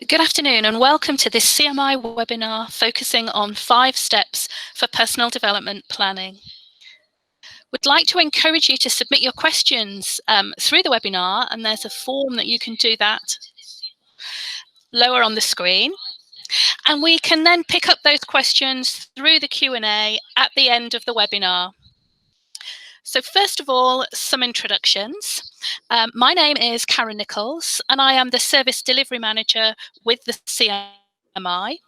Good afternoon and welcome to this CMI webinar focusing on 5 steps for personal development planning. We'd like to encourage you to submit your questions through the webinar, and there's a form that you can do that lower on the screen. And we can then pick up those questions through the Q&A at the end of the webinar. So first of all, some introductions. My name is Karen Nichols and I am the Service Delivery Manager with the CMI. I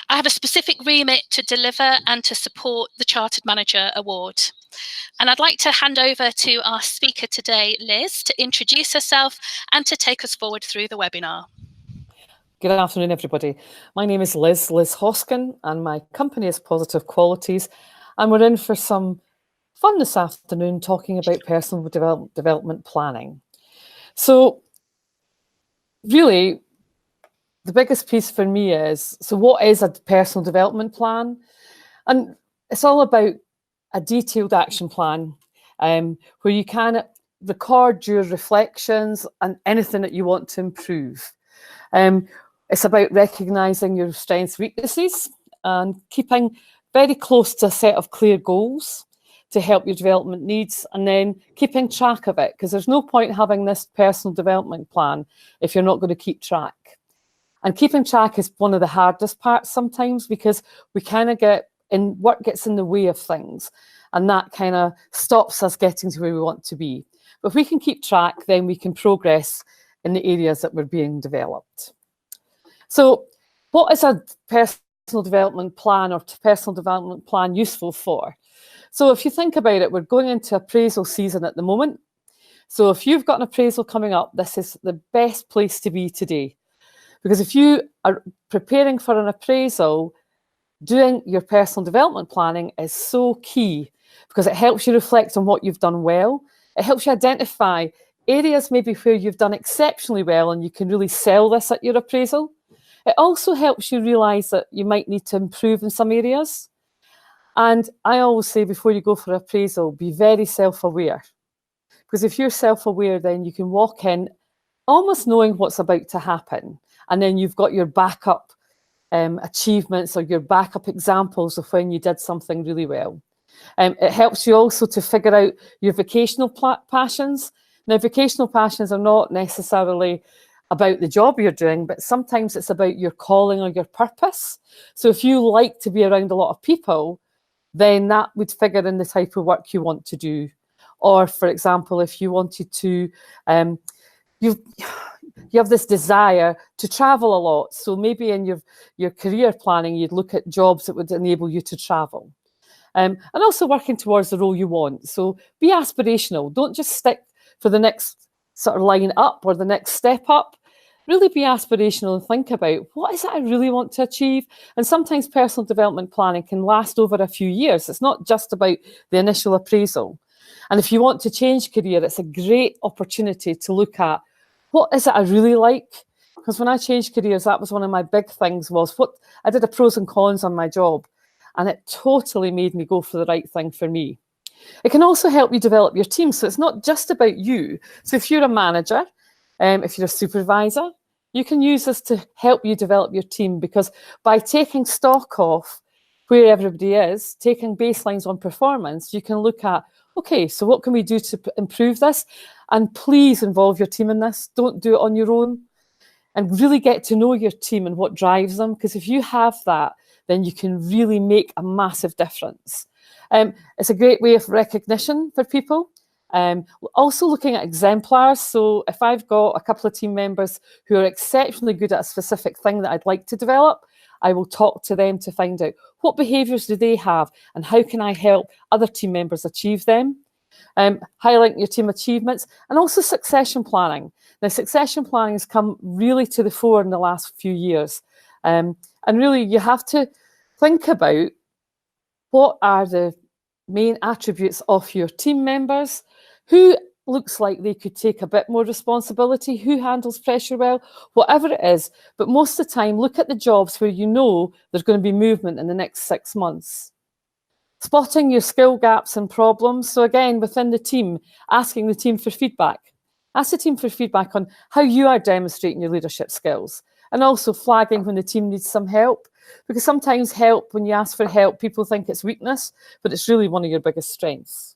have a specific remit to deliver and to support the Chartered Manager Award. And I'd like to hand over to our speaker today, Liz, to introduce herself and to take us forward through the webinar. Good afternoon, everybody. My name is Liz Hoskin, and my company is Positive Qualities. And we're in for some fun this afternoon talking about personal development planning. So really, the biggest piece for me is, so what is a personal development plan? And it's all about a detailed action plan where you can record your reflections and anything that you want to improve. It's about recognising your strengths, weaknesses, and keeping very close to a set of clear goals to help your development needs, and then keeping track of it, because there's no point having this personal development plan if you're not going to keep track. And keeping track is one of the hardest parts sometimes, because we kind of work gets in the way of things, and that kind of stops us getting to where we want to be. But if we can keep track, then we can progress in the areas that we're being developed. So what is a personal development plan or personal development plan useful for? So if you think about it, we're going into appraisal season at the moment. So if you've got an appraisal coming up, this is the best place to be today. Because if you are preparing for an appraisal, doing your personal development planning is so key, because it helps you reflect on what you've done well. It helps you identify areas maybe where you've done exceptionally well and you can really sell this at your appraisal. It also helps you realise that you might need to improve in some areas. And I always say, before you go for appraisal, be very self-aware. Because if you're self-aware, then you can walk in almost knowing what's about to happen. And then you've got your backup achievements or your backup examples of when you did something really well. It helps you also to figure out your vocational passions. Now, vocational passions are not necessarily about the job you're doing, but sometimes it's about your calling or your purpose. So if you like to be around a lot of people, then that would figure in the type of work you want to do. Or, for example, if you wanted to, you have this desire to travel a lot. So maybe in your career planning, you'd look at jobs that would enable you to travel. And also working towards the role you want. So be aspirational. Don't just stick for the next sort of line up or the next step up. Really be aspirational and think about, what is it I really want to achieve? And sometimes personal development planning can last over a few years. It's not just about the initial appraisal. And if you want to change career, it's a great opportunity to look at, what is it I really like? Because when I changed careers, that was one of my big things, was what I did a pros and cons on my job. And it totally made me go for the right thing for me. It can also help you develop your team. So it's not just about you. So if you're a manager, if you're a supervisor, you can use this to help you develop your team, because by taking stock of where everybody is, taking baselines on performance, you can look at, okay, so what can we do to improve this? And please involve your team in this. Don't do it on your own. And really get to know your team and what drives them, because if you have that, then you can really make a massive difference. It's a great way of recognition for people. Also looking at exemplars. So if I've got a couple of team members who are exceptionally good at a specific thing that I'd like to develop, I will talk to them to find out what behaviours do they have and how can I help other team members achieve them. Highlighting your team achievements, and also succession planning. Now, succession planning has come really to the fore in the last few years. And really, you have to think about, what are the main attributes of your team members? Who looks like they could take a bit more responsibility? Who handles pressure well? Whatever it is. But most of the time, look at the jobs where you know there's going to be movement in the next 6 months. Spotting your skill gaps and problems. So again, within the team, asking the team for feedback. Ask the team for feedback on how you are demonstrating your leadership skills. and also flagging when the team needs some help, because sometimes help, when you ask for help, people think it's weakness, but it's really one of your biggest strengths.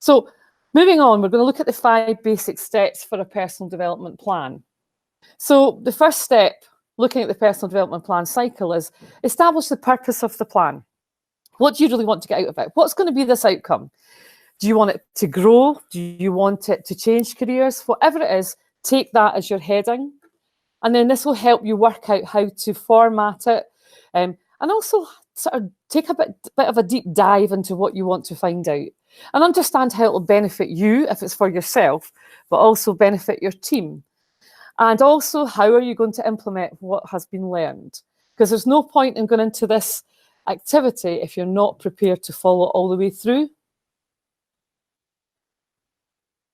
So moving on, we're going to look at the 5 basic steps for a personal development plan. So the first step, looking at the personal development plan cycle, is establish the purpose of the plan. What do you really want to get out of it? What's going to be this outcome? Do you want it to grow? Do you want it to change careers? Whatever it is, take that as your heading. And then this will help you work out how to format it, and also sort of take a bit of a deep dive into what you want to find out and understand how it will benefit you if it's for yourself, but also benefit your team. And also, how are you going to implement what has been learned? Because there's no point in going into this activity if you're not prepared to follow it all the way through.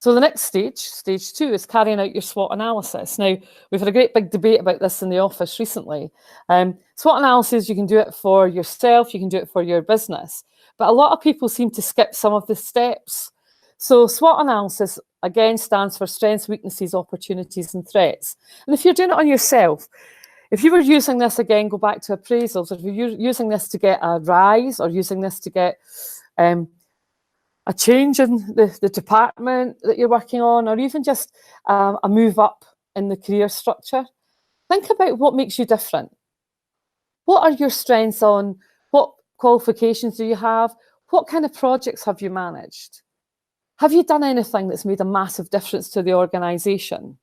So the next stage, stage 2, is carrying out your SWOT analysis. Now, we've had a great big debate about this in the office recently. SWOT analysis, you can do it for yourself, you can do it for your business, but a lot of people seem to skip some of the steps. So SWOT analysis, again, stands for strengths, weaknesses, opportunities, and threats. And if you're doing it on yourself, if you were using this, again, go back to appraisals, if you're using this to get a rise or using this to get a change in the department that you're working on, or even just a move up in the career structure, think about what makes you different. What are your strengths on? What qualifications do you have? What kind of projects have you managed? Have you done anything that's made a massive difference to the organisation?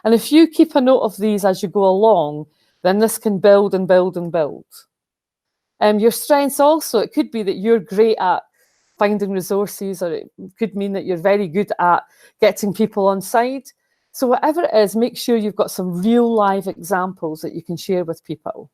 And if you keep a note of these as you go along, then this can build and build and build. Your strengths also, it could be that you're great at finding resources, or it could mean that you're very good at getting people on side. So whatever it is, make sure you've got some real live examples that you can share with people.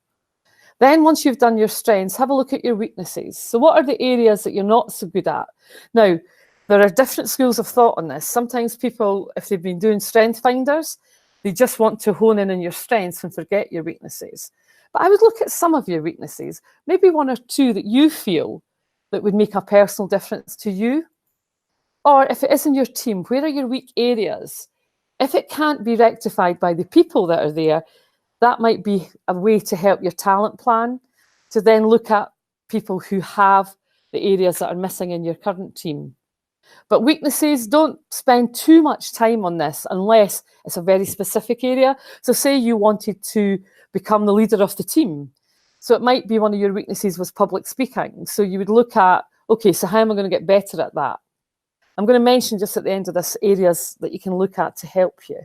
Then once you've done your strengths, have a look at your weaknesses. So what are the areas that you're not so good at? Now, there are different schools of thought on this. Sometimes people, if they've been doing strength finders, they just want to hone in on your strengths and forget your weaknesses. But I would look at some of your weaknesses, maybe 1 or 2 that you feel that would make a personal difference to you. Or if it is in your team, where are your weak areas? If it can't be rectified by the people that are there, that might be a way to help your talent plan, to then look at people who have the areas that are missing in your current team. But weaknesses, don't spend too much time on this unless it's a very specific area. So say you wanted to become the leader of the team. So it might be one of your weaknesses was public speaking. So you would look at, okay, so how am I going to get better at that? I'm going to mention just at the end of this areas that you can look at to help you.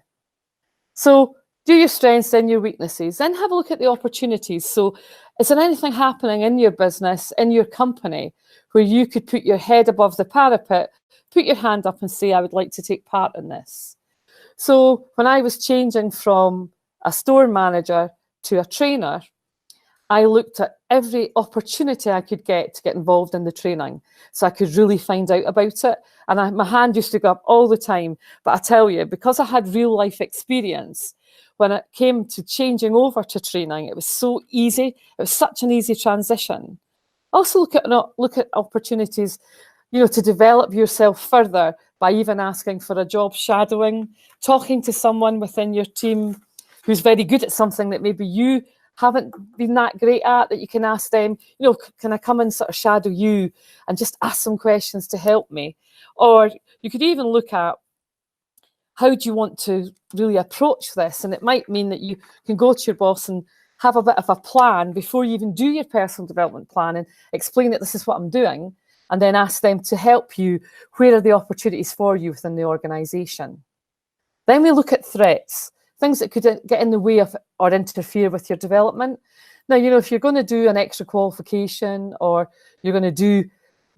So do your strengths, then your weaknesses, then have a look at the opportunities. So is there anything happening in your business, in your company, where you could put your head above the parapet, put your hand up and say, I would like to take part in this. So when I was changing from a store manager to a trainer, I looked at every opportunity I could get to get involved in the training so I could really find out about it. And my hand used to go up all the time. But I tell you, because I had real life experience, when it came to changing over to training, it was so easy. It was such an easy transition. Also look at opportunities, to develop yourself further by even asking for a job shadowing, talking to someone within your team who's very good at something that maybe you haven't been that great at, that you can ask them, can I come and sort of shadow you and just ask some questions to help me? Or you could even look at, how do you want to really approach this? And it might mean that you can go to your boss and have a bit of a plan before you even do your personal development plan and explain that this is what I'm doing, and then ask them to help you. Where are the opportunities for you within the organisation? Then we look at threats, things that could get in the way of or interfere with your development. Now, if you're going to do an extra qualification, or you're going to do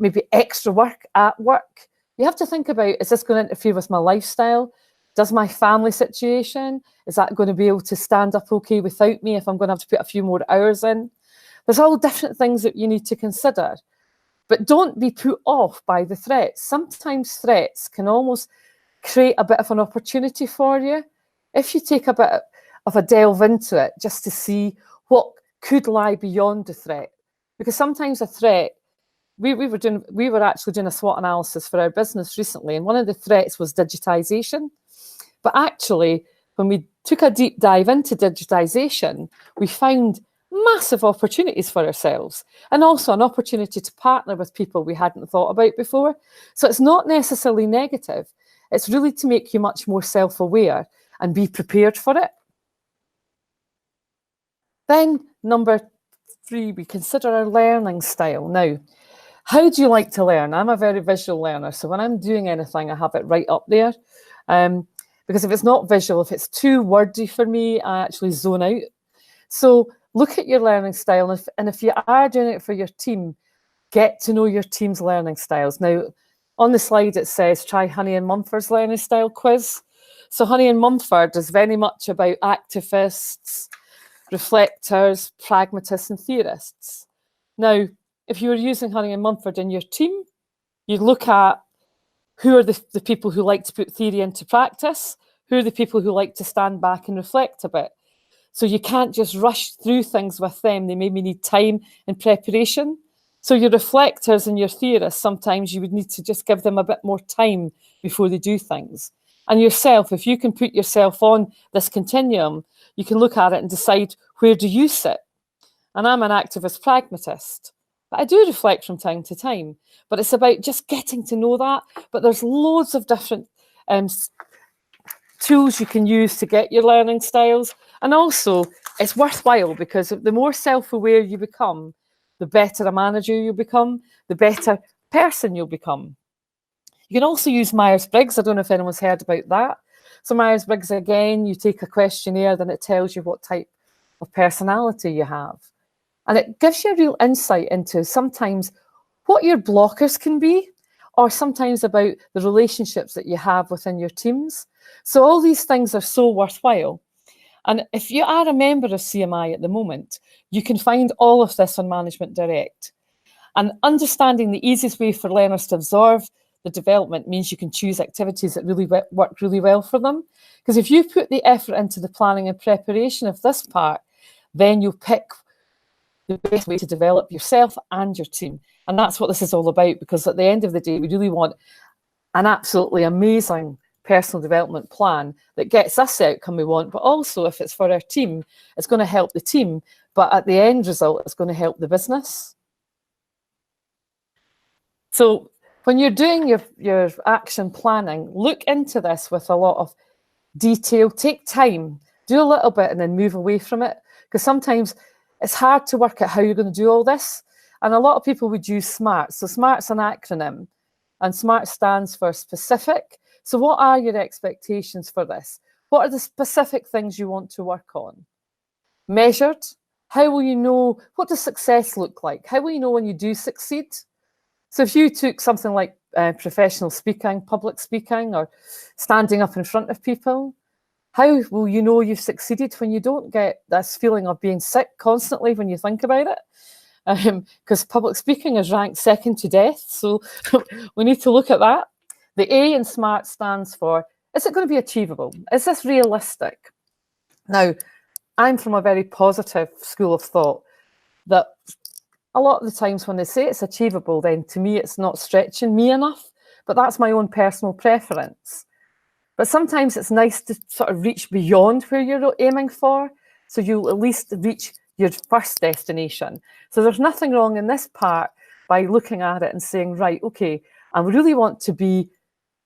maybe extra work at work, you have to think about, is this going to interfere with my lifestyle? Does my family situation, is that going to be able to stand up okay without me if I'm going to have to put a few more hours in? There's all different things that you need to consider. But don't be put off by the threats. Sometimes threats can almost create a bit of an opportunity for you if you take a bit of a delve into it, just to see what could lie beyond the threat. Because sometimes a threat, we were actually doing a SWOT analysis for our business recently, and one of the threats was digitization. But actually, when we took a deep dive into digitisation, we found massive opportunities for ourselves and also an opportunity to partner with people we hadn't thought about before. So it's not necessarily negative. It's really to make you much more self-aware and be prepared for it. Then number 3, we consider our learning style. Now, how do you like to learn? I'm a very visual learner, so when I'm doing anything, I have it right up there. Because if it's not visual, if it's too wordy for me, I actually zone out. So look at your learning style, and if you are doing it for your team, get to know your team's learning styles. Now, on the slide it says, try Honey and Mumford's learning style quiz. So Honey and Mumford is very much about activists, reflectors, pragmatists and theorists. Now, if you were using Honey and Mumford in your team, you'd look at who are the people who like to put theory into practice, who are the people who like to stand back and reflect a bit. So you can't just rush through things with them. They maybe need time and preparation. So your reflectors and your theorists, sometimes you would need to just give them a bit more time before they do things. And yourself, if you can put yourself on this continuum, you can look at it and decide, where do you sit? And I'm an activist pragmatist. But I do reflect from time to time. But it's about just getting to know that. But there's loads of different tools you can use to get your learning styles. And also, it's worthwhile because the more self-aware you become, the better a manager you'll become, the better person you'll become. You can also use Myers-Briggs. I don't know if anyone's heard about that. So Myers-Briggs, again, you take a questionnaire, then it tells you what type of personality you have. And it gives you a real insight into sometimes what your blockers can be, or sometimes about the relationships that you have within your teams. So all these things are so worthwhile. And if you are a member of CMI at the moment, you can find all of this on Management Direct. And understanding the easiest way for learners to absorb the development means you can choose activities that really work really well for them. Because if you put the effort into the planning and preparation of this part, then you'll pick the best way to develop yourself and your team. And that's what this is all about, because at the end of the day, we really want an absolutely amazing personal development plan that gets us the outcome we want, but also if it's for our team, it's going to help the team, but at the end result, it's going to help the business. So when you're doing your action planning, look into this with a lot of detail, take time, do a little bit and then move away from it, because sometimes it's hard to work out how you're going to do all this. And a lot of people would use SMART. So SMART's an acronym, and SMART stands for specific. So what are your expectations for this? What are the specific things you want to work on? Measured. How will you know, what does success look like? How will you know when you do succeed? So if you took something like professional speaking, public speaking, or standing up in front of people, how will you know you've succeeded when you don't get this feeling of being sick constantly when you think about it? Because public speaking is ranked second to death. So we need to look at that. The A in SMART stands for, is it going to be achievable? Is this realistic? Now, I'm from a very positive school of thought that a lot of the times when they say it's achievable, then to me, it's not stretching me enough, but that's my own personal preference. But sometimes it's nice to sort of reach beyond where you're aiming for, so you'll at least reach your first destination. So there's nothing wrong in this part by looking at it and saying, right, okay, I really want to be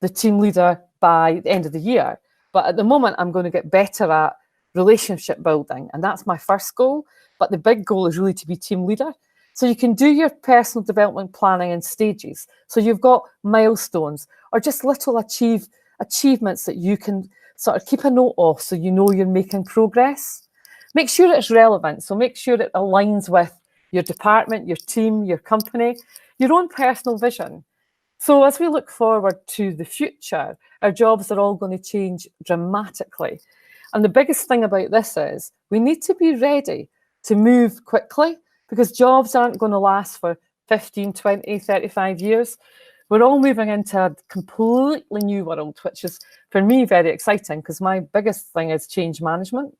the team leader by the end of the year. But at the moment, I'm going to get better at relationship building. And that's my first goal. But the big goal is really to be team leader. So you can do your personal development planning in stages. So you've got milestones or just little achievements that you can sort of keep a note of so you know you're making progress. Make sure it's relevant. So make sure it aligns with your department, your team, your company, your own personal vision. So as we look forward to the future, our jobs are all going to change dramatically. And the biggest thing about this is we need to be ready to move quickly, because jobs aren't going to last for 15, 20, 35 years. We're all moving into a completely new world, which is, for me, very exciting, because my biggest thing is change management.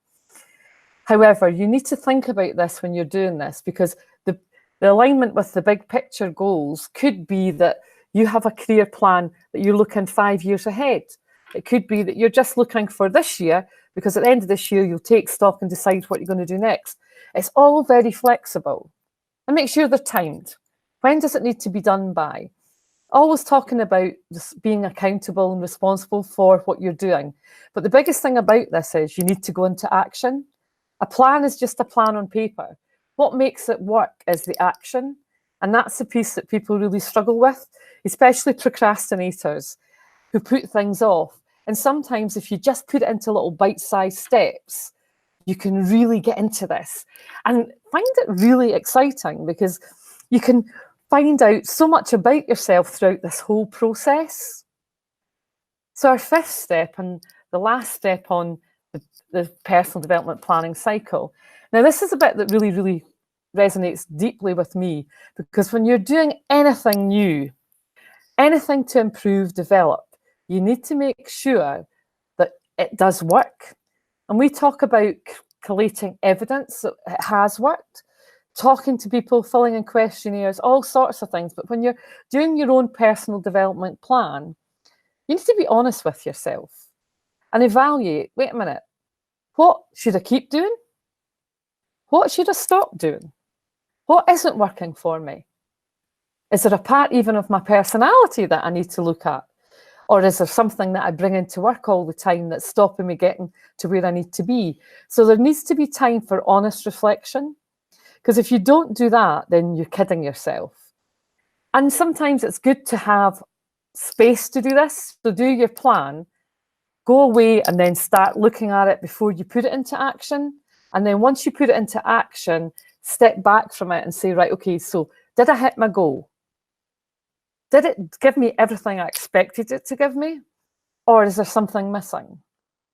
However, you need to think about this when you're doing this, because the alignment with the big picture goals could be that you have a career plan that you're looking 5 years ahead. It could be that you're just looking for this year, because at the end of this year, you'll take stock and decide what you're going to do next. It's all very flexible. And make sure they're timed. When does it need to be done by? Always talking about this being accountable and responsible for what you're doing. But the biggest thing about this is you need to go into action. A plan is just a plan on paper. What makes it work is the action. And that's the piece that people really struggle with, especially procrastinators who put things off. And sometimes if you just put it into little bite-sized steps, you can really get into this and find it really exciting, because you can find out so much about yourself throughout this whole process. So our fifth step, and the last step on the personal development planning cycle. Now, this is a bit that really, really resonates deeply with me, because when you're doing anything new, anything to improve, develop, you need to make sure that it does work. And we talk about collating evidence that it has worked, talking to people, filling in questionnaires, all sorts of things. But when you're doing your own personal development plan, you need to be honest with yourself and evaluate, wait a minute, what should I keep doing? What should I stop doing? What isn't working for me? Is there a part even of my personality that I need to look at? Or is there something that I bring into work all the time that's stopping me getting to where I need to be? So there needs to be time for honest reflection. Because if you don't do that, then you're kidding yourself. And sometimes it's good to have space to do this. So do your plan, go away and then start looking at it before you put it into action. And then once you put it into action, step back from it and say, right, okay, so did I hit my goal? Did it give me everything I expected it to give me? Or is there something missing?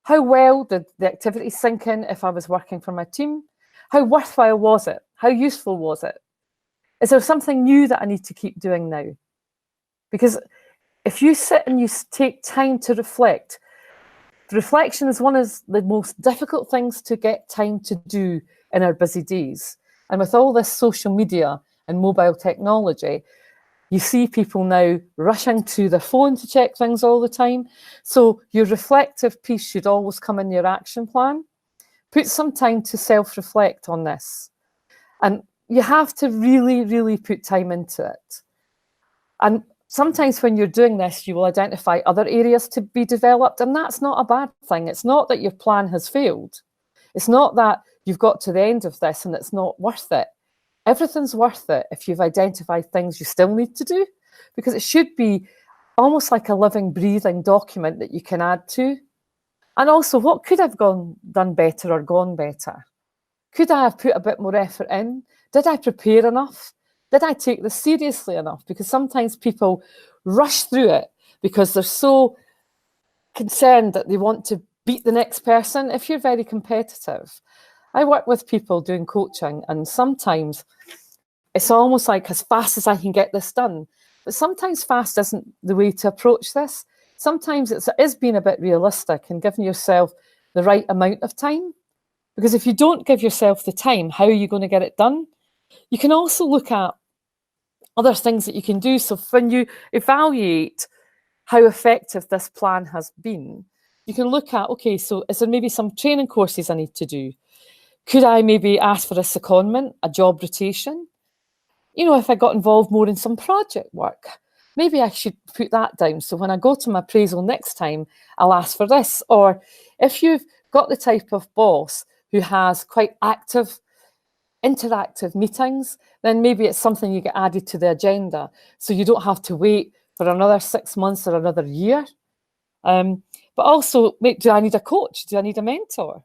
How well did the activity sink in if I was working for my team? How worthwhile was it? How useful was it? Is there something new that I need to keep doing now? Because if you sit and you take time to reflect, reflection is one of the most difficult things to get time to do in our busy days. And with all this social media and mobile technology, you see people now rushing to their phone to check things all the time. So your reflective piece should always come in your action plan. Put some time to self-reflect on this. And you have to really, really put time into it. And sometimes when you're doing this, you will identify other areas to be developed, and that's not a bad thing. It's not that your plan has failed. It's not that you've got to the end of this and it's not worth it. Everything's worth it if you've identified things you still need to do, because it should be almost like a living, breathing document that you can add to. And also, what could have done better or gone better? Could I have put a bit more effort in? Did I prepare enough? Did I take this seriously enough? Because sometimes people rush through it because they're so concerned that they want to beat the next person. If you're very competitive, I work with people doing coaching, and sometimes it's almost like as fast as I can get this done. But sometimes fast isn't the way to approach this. Sometimes it is being a bit realistic and giving yourself the right amount of time. Because if you don't give yourself the time, how are you going to get it done? You can also look at other things that you can do. So when you evaluate how effective this plan has been, you can look at, okay, so is there maybe some training courses I need to do? Could I maybe ask for a secondment, a job rotation? You know, if I got involved more in some project work, maybe I should put that down. So when I go to my appraisal next time, I'll ask for this. Or if you've got the type of boss who has quite active, interactive meetings, then maybe it's something you get added to the agenda. So you don't have to wait for another 6 months or another year. But also, do I need a coach? Do I need a mentor?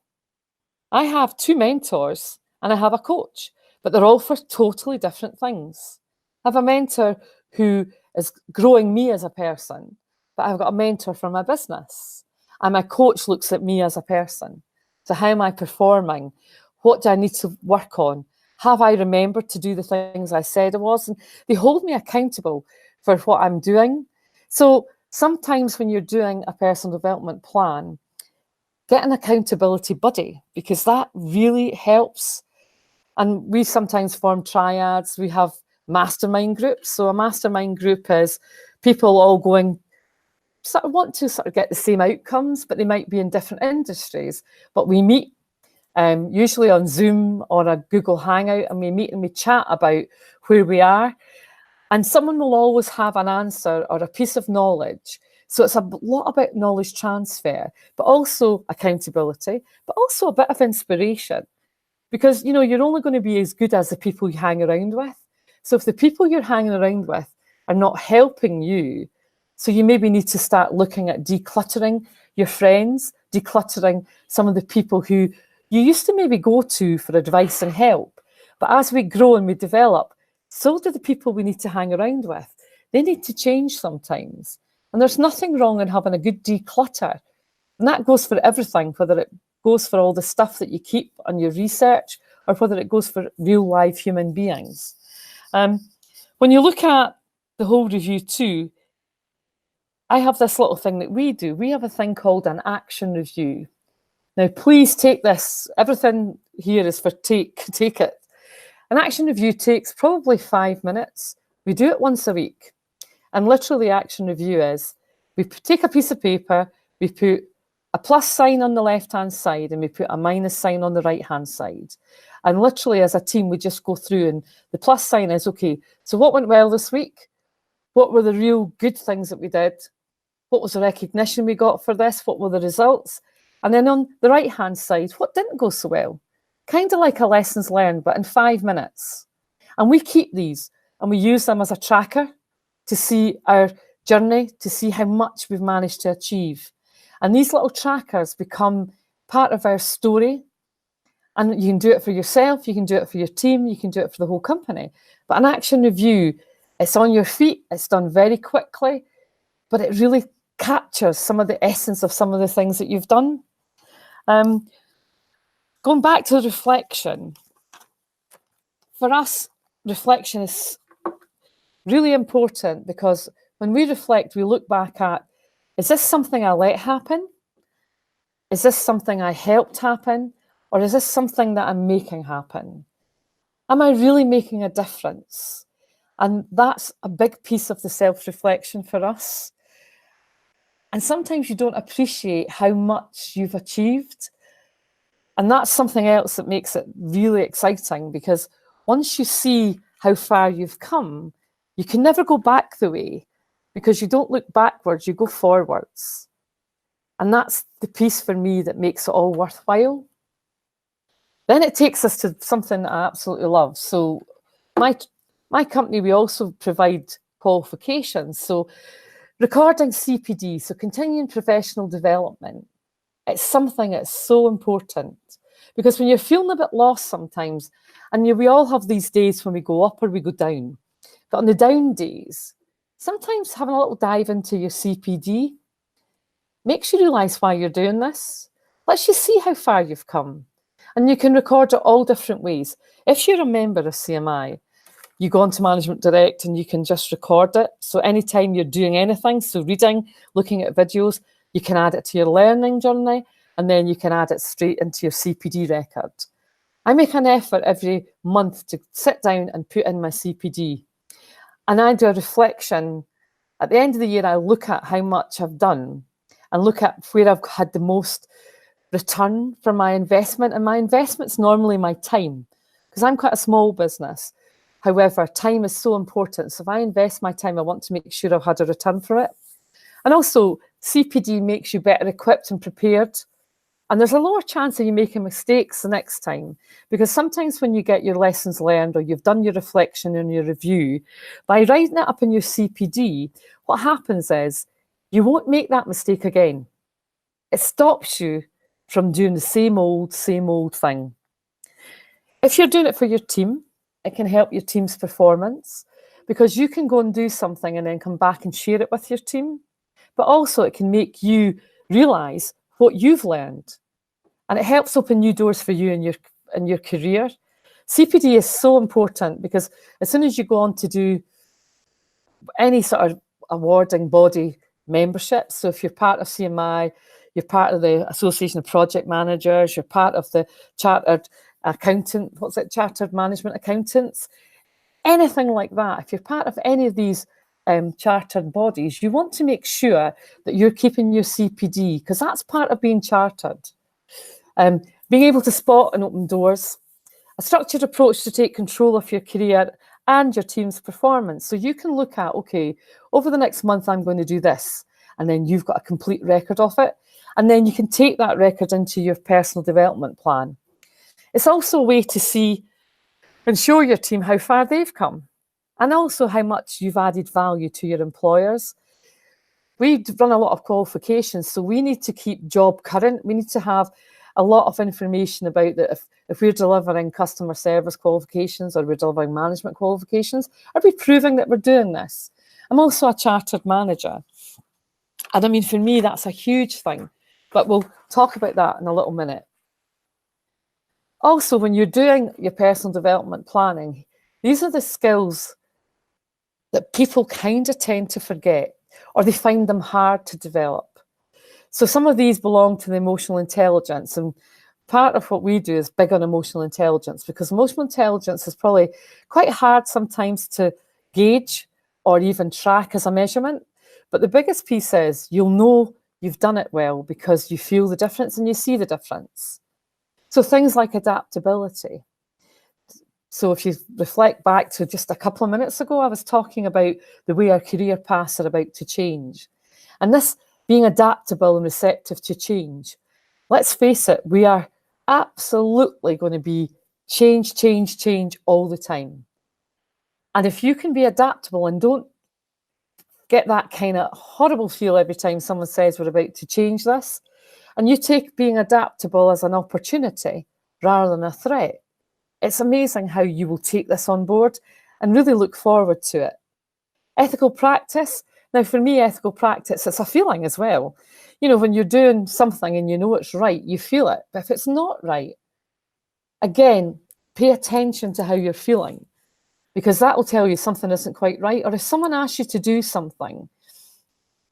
I have 2 mentors and I have a coach, but they're all for totally different things. I have a mentor who is growing me as a person, but I've got a mentor for my business. And my coach looks at me as a person. So how am I performing? What do I need to work on? Have I remembered to do the things I said I was? And they hold me accountable for what I'm doing. So sometimes when you're doing a personal development plan, get an accountability buddy, because that really helps. And we sometimes form triads. We have mastermind groups. So a mastermind group is people all going sort of want to sort of get the same outcomes, but they might be in different industries. But we meet usually on Zoom or a Google Hangout, and we meet and we chat about where we are. And someone will always have an answer or a piece of knowledge. So it's a lot about knowledge transfer, but also accountability, but also a bit of inspiration. Because, you know, you're only going to be as good as the people you hang around with. So if the people you're hanging around with are not helping you, so you maybe need to start looking at decluttering your friends, decluttering some of the people who you used to maybe go to for advice and help. But as we grow and we develop, so do the people we need to hang around with. They need to change sometimes. And there's nothing wrong in having a good declutter. And that goes for everything, whether it goes for all the stuff that you keep on your research or whether it goes for real live human beings. When you look at the whole review too, I have this little thing that we do. We have a thing called an action review. Now, please take this. Everything here is for take it. An action review takes probably 5 minutes. We do it once a week. And literally, action review is we take a piece of paper, we put a plus sign on the left-hand side, and we put a minus sign on the right-hand side. And literally, as a team, we just go through, and the plus sign is, okay, so what went well this week? What were the real good things that we did? What was the recognition we got for this? What were the results? And then on the right-hand side, what didn't go so well? Kind of like a lessons learned, but in 5 minutes. And we keep these, and we use them as a tracker to see our journey, to see how much we've managed to achieve. And these little trackers become part of our story. And you can do it for yourself, you can do it for your team, you can do it for the whole company. But an action review, it's on your feet, it's done very quickly, but it really captures some of the essence of some of the things that you've done. Going back to the reflection, for us, reflection is really important because when we reflect, we look back at, is this something I let happen? Is this something I helped happen? Or is this something that I'm making happen? Am I really making a difference? And that's a big piece of the self-reflection for us. And sometimes you don't appreciate how much you've achieved. And that's something else that makes it really exciting, because once you see how far you've come, you can never go back the way, because you don't look backwards, you go forwards. And that's the piece for me that makes it all worthwhile. Then it takes us to something I absolutely love. So my company, we also provide qualifications. So recording CPD, so continuing professional development, it's something that's so important, because when you're feeling a bit lost sometimes, and we all have these days when we go up or we go down, but on the down days, sometimes having a little dive into your CPD makes you realise why you're doing this. Lets you see how far you've come. And you can record it all different ways. If you're a member of CMI, you go onto Management Direct and you can just record it. So anytime you're doing anything, so reading, looking at videos, you can add it to your learning journey, and then you can add it straight into your CPD record. I make an effort every month to sit down and put in my CPD. And I do a reflection. At the end of the year, I look at how much I've done and look at where I've had the most return for my investment. And my investment's normally my time, because I'm quite a small business. However, time is so important. So if I invest my time, I want to make sure I've had a return for it. And also, CPD makes you better equipped and prepared. And there's a lower chance of you making mistakes the next time, because sometimes when you get your lessons learned or you've done your reflection and your review, by writing it up in your CPD, what happens is you won't make that mistake again. It stops you from doing the same old thing. If you're doing it for your team, it can help your team's performance, because you can go and do something and then come back and share it with your team. But also it can make you realise what you've learned. And it helps open new doors for you in your career. CPD is so important, because as soon as you go on to do any sort of awarding body membership, so if you're part of CMI, you're part of the Association of Project Managers, you're part of the Chartered Chartered Management Accountants, anything like that, if you're part of any of these chartered bodies, you want to make sure that you're keeping your CPD, because that's part of being chartered. Being able to spot and open doors, a structured approach to take control of your career and your team's performance. So you can look at, okay, over the next month, I'm going to do this. And then you've got a complete record of it. And then you can take that record into your personal development plan. It's also a way to see and show your team how far they've come, and also how much you've added value to your employers. We run a lot of qualifications, so we need to keep job current. We need to have a lot of information about that. If we're delivering customer service qualifications, or we're delivering management qualifications, are we proving that we're doing this? I'm also a chartered manager. And I mean, for me, that's a huge thing, but we'll talk about that in a little minute. Also, when you're doing your personal development planning, these are the skills that people kind of tend to forget, or they find them hard to develop. So some of these belong to the emotional intelligence, and part of what we do is big on emotional intelligence, because emotional intelligence is probably quite hard sometimes to gauge or even track as a measurement. But the biggest piece is you'll know you've done it well because you feel the difference and you see the difference. So things like adaptability. So if you reflect back to just a couple of minutes ago, I was talking about the way our career paths are about to change. And this being adaptable and receptive to change, let's face it, we are absolutely going to be change all the time. And if you can be adaptable and don't get that kind of horrible feel every time someone says we're about to change this, and you take being adaptable as an opportunity rather than a threat, it's amazing how you will take this on board and really look forward to it. Ethical practice. Now, for me, ethical practice, it's a feeling as well. You know, when you're doing something and you know it's right, you feel it. But if it's not right, again, pay attention to how you're feeling, because that will tell you something isn't quite right. Or if someone asks you to do something,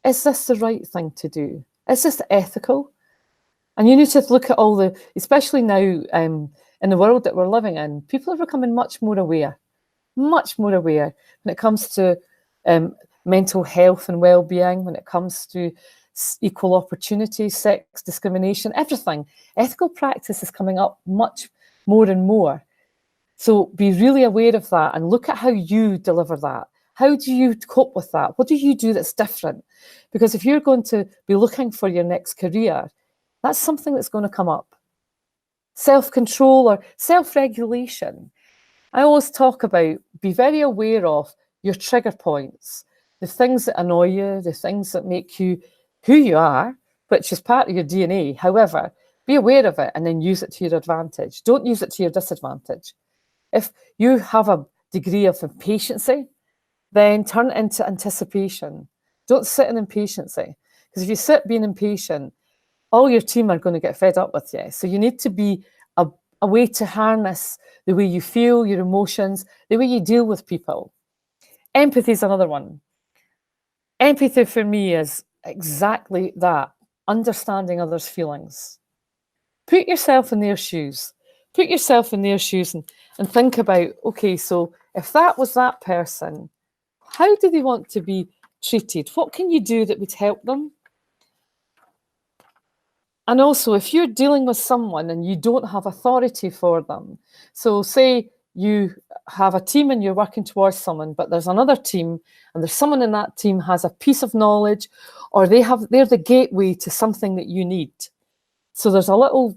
is this the right thing to do? Is this ethical? And you need to look at all the, especially now in the world that we're living in, people are becoming much more aware when it comes to mental health and well-being, when it comes to equal opportunity, sex discrimination, everything. Ethical practice is coming up much more and more. So be really aware of that and look at how you deliver that. How do you cope with that? What do you do that's different? Because if you're going to be looking for your next career, that's something that's going to come up. Self-control or self-regulation. I always talk about, be very aware of your trigger points, the things that annoy you, the things that make you who you are, which is part of your DNA. However, be aware of it and then use it to your advantage. Don't use it to your disadvantage. If you have a degree of impatience, then turn it into anticipation. Don't sit in impatience, because if you sit being impatient, all your team are going to get fed up with you. So you need to be a way to harness the way you feel, your emotions, the way you deal with people. Empathy is another one. Empathy for me is exactly that, understanding others' feelings. Put yourself in their shoes. Put yourself in their shoes and think about, okay, so if that was that person, how do they want to be treated? What can you do that would help them? And also, if you're dealing with someone and you don't have authority for them, so say you have a team and you're working towards someone, but there's another team and there's someone in that team has a piece of knowledge, or they're the gateway to something that you need. So there's a little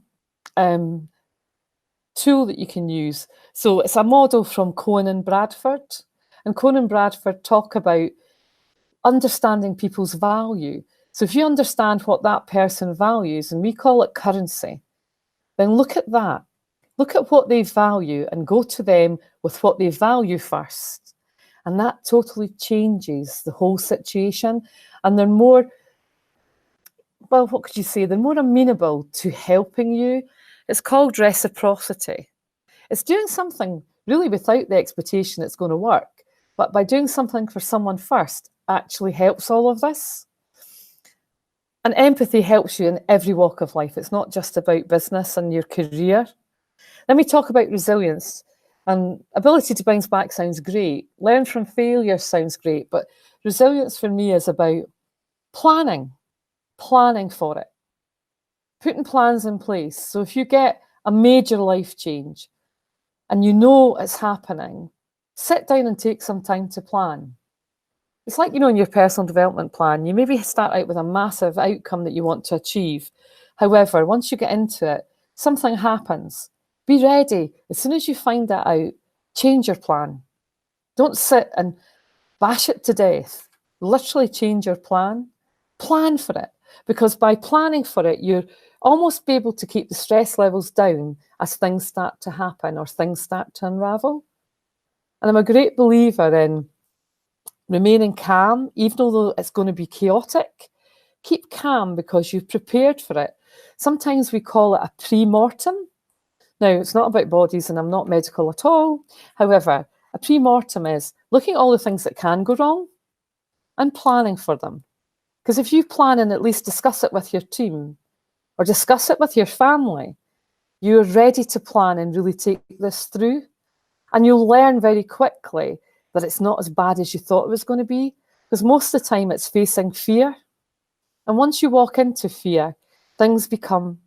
tool that you can use. So it's a model from Cohen and Bradford. And Cohen and Bradford talk about understanding people's value. So if you understand what that person values, and we call it currency, then look at that. Look at what they value and go to them with what they value first. And that totally changes the whole situation. And they're more, well, what could you say? They're more amenable to helping you. It's called reciprocity. It's doing something really without the expectation it's going to work. But by doing something for someone first actually helps all of this. And empathy helps you in every walk of life. It's not just about business and your career. Then we talk about resilience. And ability to bounce back sounds great. Learn from failure sounds great. But resilience for me is about planning for it, putting plans in place. So if you get a major life change and you know it's happening, sit down and take some time to plan. It's like, in your personal development plan, you maybe start out with a massive outcome that you want to achieve. However, once you get into it, something happens. Be ready. As soon as you find that out, change your plan. Don't sit and bash it to death. Literally change your plan. Plan for it. Because by planning for it, you're almost be able to keep the stress levels down as things start to happen or things start to unravel. And I'm a great believer in remaining calm, even though it's going to be chaotic. Keep calm because you've prepared for it. Sometimes we call it a pre-mortem. Now, it's not about bodies and I'm not medical at all. However, a pre-mortem is looking at all the things that can go wrong and planning for them. Because if you plan and at least discuss it with your team or discuss it with your family, you're ready to plan and really take this through. And you'll learn very quickly that it's not as bad as you thought it was going to be, because most of the time it's facing fear. And once you walk into fear, things become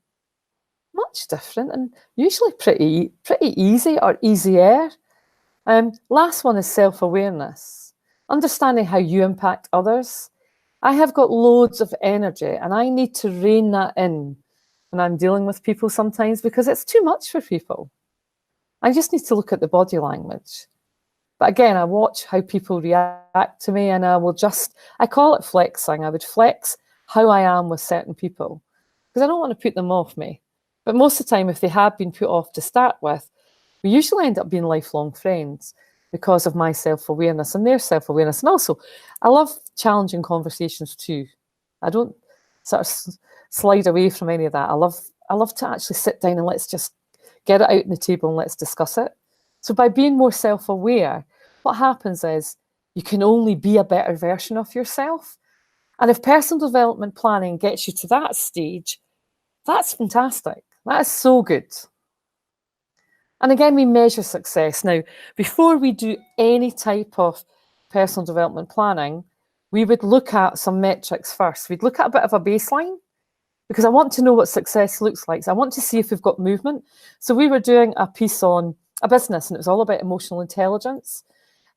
much different and usually pretty easy or easier. Last one is self-awareness, understanding how you impact others. I have got loads of energy and I need to rein that in when I'm dealing with people sometimes because it's too much for people. I just need to look at the body language. But again, I watch how people react to me and I call it flexing. I would flex how I am with certain people because I don't want to put them off me. But most of the time, if they have been put off to start with, we usually end up being lifelong friends because of my self-awareness and their self-awareness. And also, I love challenging conversations too. I don't sort of slide away from any of that. I love to actually sit down and let's just get it out on the table and let's discuss it. So by being more self-aware, what happens is you can only be a better version of yourself. And if personal development planning gets you to that stage, that's fantastic. That is so good. And again, we measure success. Now, before we do any type of personal development planning, we would look at some metrics first. We'd look at a bit of a baseline because I want to know what success looks like. So I want to see if we've got movement. So we were doing a piece on a business and it was all about emotional intelligence.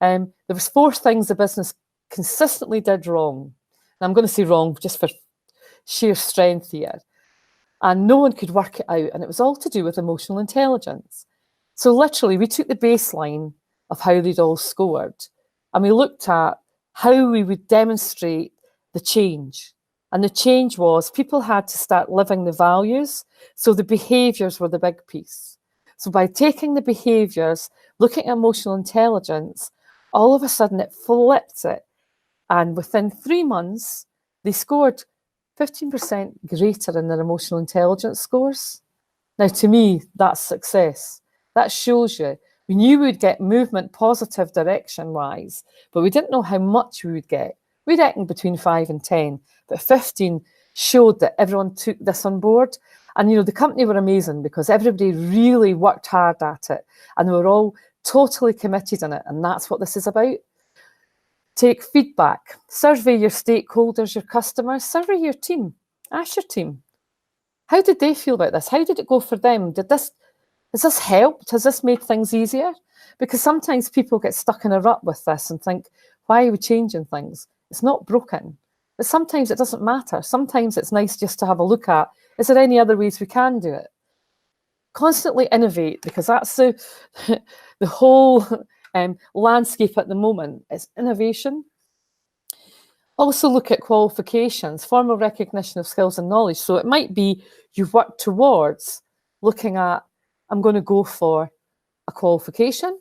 There was 4 things the business consistently did wrong. And I'm going to say wrong just for sheer strength here. And no one could work it out. And it was all to do with emotional intelligence. So literally, we took the baseline of how they'd all scored. And we looked at how we would demonstrate the change. And the change was people had to start living the values. So the behaviours were the big piece. So by taking the behaviours, looking at emotional intelligence, all of a sudden it flipped it. And within 3 months, they scored 15% greater in their emotional intelligence scores. Now, to me, that's success. That shows you. We knew we'd get movement positive direction-wise, but we didn't know how much we would get. We reckoned between 5 and 10, but 15 showed that everyone took this on board. And, the company were amazing because everybody really worked hard at it and they were all totally committed in it. And that's what this is about. Take feedback, survey your stakeholders, your customers, survey your team, ask your team. How did they feel about this? How did it go for them? Has this helped? Has this made things easier? Because sometimes people get stuck in a rut with this and think, why are we changing things? It's not broken. But sometimes it doesn't matter. Sometimes it's nice just to have a look at, is there any other ways we can do it? Constantly innovate, because that's the whole landscape at the moment is innovation. Also look at qualifications, formal recognition of skills and knowledge. So it might be you've worked towards looking at, I'm going to go for a qualification,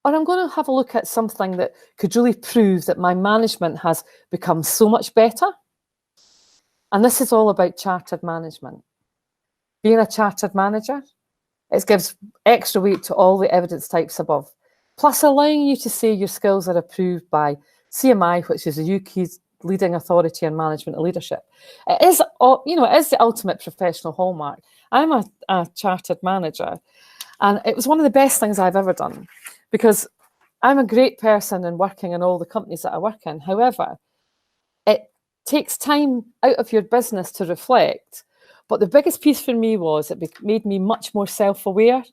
or I'm going to have a look at something that could really prove that my management has become so much better. And this is all about chartered management. Being a chartered manager, it gives extra weight to all the evidence types above, plus allowing you to say your skills are approved by CMI, which is the UK's leading authority on management and leadership. It is, it is the ultimate professional hallmark. I'm a chartered manager, And it was one of the best things I've ever done, because I'm a great person in working in all the companies that I work in. However, it takes time out of your business to reflect. But the biggest piece for me was it made me much more self-aware.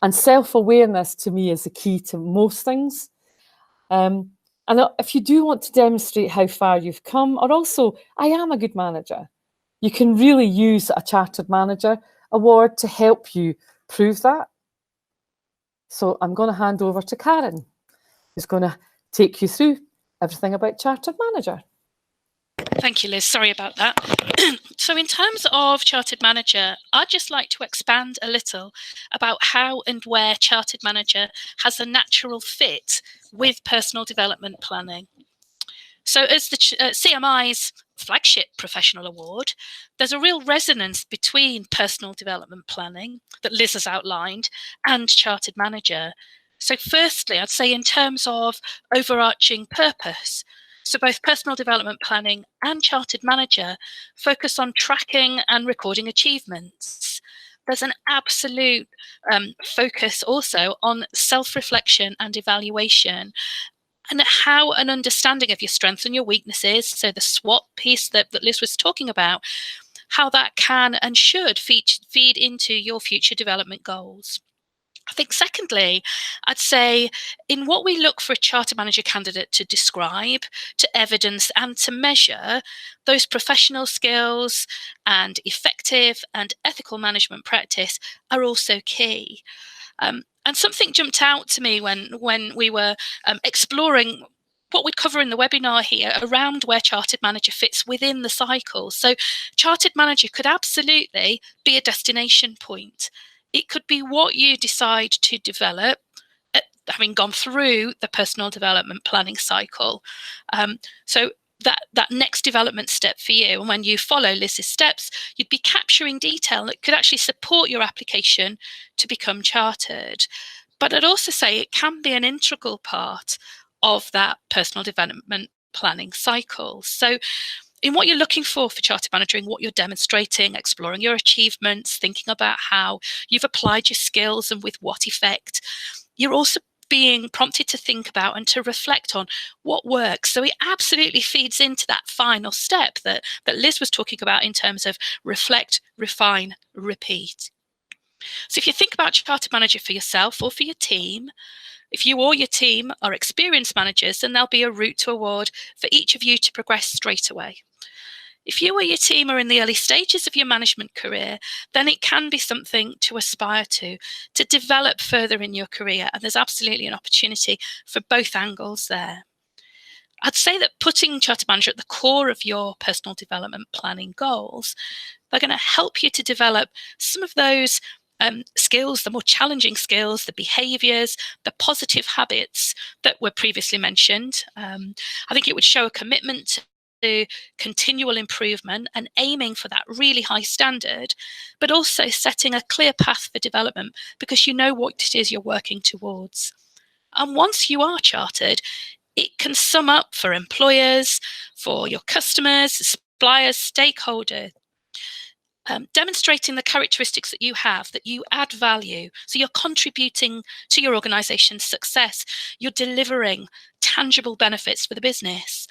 And self-awareness to me is the key to most things. And if you do want to demonstrate how far you've come, or also, I am a good manager, you can really use a Chartered Manager Award to help you prove that. So I'm going to hand over to Karen, who's going to take you through everything about Chartered Manager. Thank you, Liz. Sorry about that. So in terms of Chartered Manager, I'd just like to expand a little about how and where Chartered Manager has a natural fit with personal development planning. So as the CMI's flagship professional award, there's a real resonance between personal development planning that Liz has outlined and Chartered Manager. So firstly, I'd say in terms of overarching purpose, so both personal development planning and Chartered Manager focus on tracking and recording achievements. There's an absolute focus also on self-reflection and evaluation, and how an understanding of your strengths and your weaknesses, so the SWOT piece that Liz was talking about, how that can and should feed into your future development goals. I think secondly, I'd say in what we look for a Charter Manager candidate to describe, to evidence and to measure, those professional skills and effective and ethical management practice are also key. And something jumped out to me when we were exploring what we'd cover in the webinar here around where Chartered Manager fits within the cycle. So Chartered Manager could absolutely be a destination point. It could be what you decide to develop, having gone through the personal development planning cycle. So that next development step for you, and when you follow Liz's steps, you'd be capturing detail that could actually support your application to become chartered. But I'd also say it can be an integral part of that personal development planning cycle. So in what you're looking for Chartered Manager, in what you're demonstrating, exploring your achievements, thinking about how you've applied your skills and with what effect, you're also being prompted to think about and to reflect on what works. So it absolutely feeds into that final step that Liz was talking about in terms of reflect, refine, repeat. So if you think about Chartered Manager for yourself or for your team, if you or your team are experienced managers, then there'll be a route to award for each of you to progress straight away. If you or your team are in the early stages of your management career, then it can be something to aspire to develop further in your career. And there's absolutely an opportunity for both angles there. I'd say that putting Chartered Manager at the core of your personal development planning goals, they're going to help you to develop some of those skills, the more challenging skills, the behaviours, the positive habits that were previously mentioned. I think it would show a commitment to continual improvement and aiming for that really high standard, but also setting a clear path for development because you know what it is you're working towards. And once you are chartered, it can sum up for employers, for your customers, suppliers, stakeholders, demonstrating the characteristics that you have, that you add value. So you're contributing to your organization's success. You're delivering tangible benefits for the business,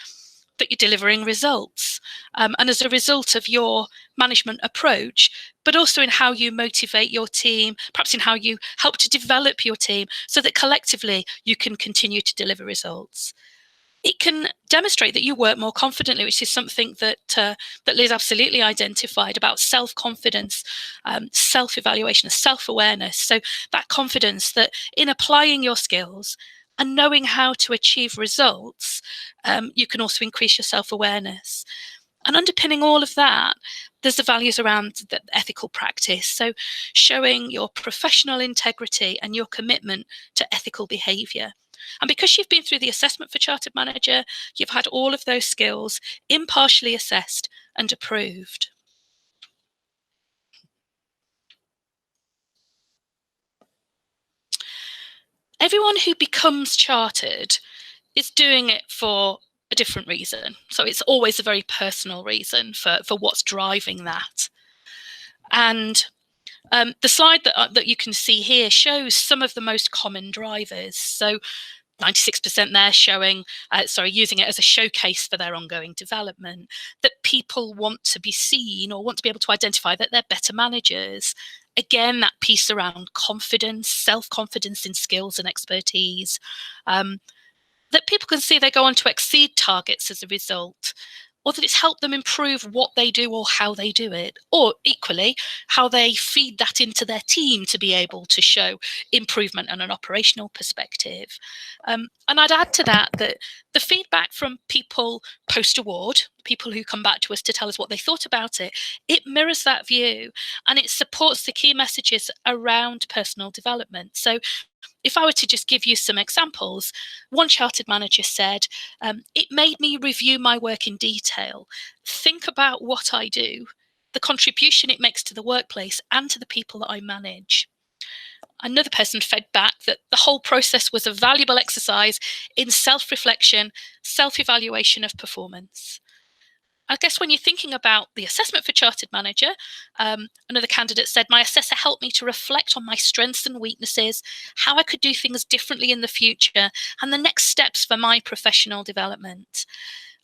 that you're delivering results. And as a result of your management approach, but also in how you motivate your team, perhaps in how you help to develop your team so that collectively you can continue to deliver results. It can demonstrate that you work more confidently, which is something that Liz absolutely identified about self-confidence, self-evaluation, self-awareness. So that confidence that in applying your skills and knowing how to achieve results, you can also increase your self-awareness. And underpinning all of that, there's the values around the ethical practice. So showing your professional integrity and your commitment to ethical behaviour. And because you've been through the assessment for Chartered Manager, you've had all of those skills impartially assessed and approved. Everyone who becomes chartered is doing it for a different reason. So it's always a very personal reason for what's driving that. And The slide that you can see here shows some of the most common drivers. So 96% there showing, using it as a showcase for their ongoing development, that people want to be seen or want to be able to identify that they're better managers. Again, that piece around confidence, self-confidence in skills and expertise, that people can see they go on to exceed targets as a result, or that it's helped them improve what they do or how they do it, or equally, how they feed that into their team to be able to show improvement on an operational perspective. And I'd add to that that the feedback from people post-award, people who come back to us to tell us what they thought about it, it mirrors that view and it supports the key messages around personal development. So if I were to just give you some examples, one chartered manager said, it made me review my work in detail, think about what I do, the contribution it makes to the workplace and to the people that I manage. Another person fed back that the whole process was a valuable exercise in self-reflection, self-evaluation of performance. I guess when you're thinking about the assessment for Chartered Manager, another candidate said, my assessor helped me to reflect on my strengths and weaknesses, how I could do things differently in the future, and the next steps for my professional development.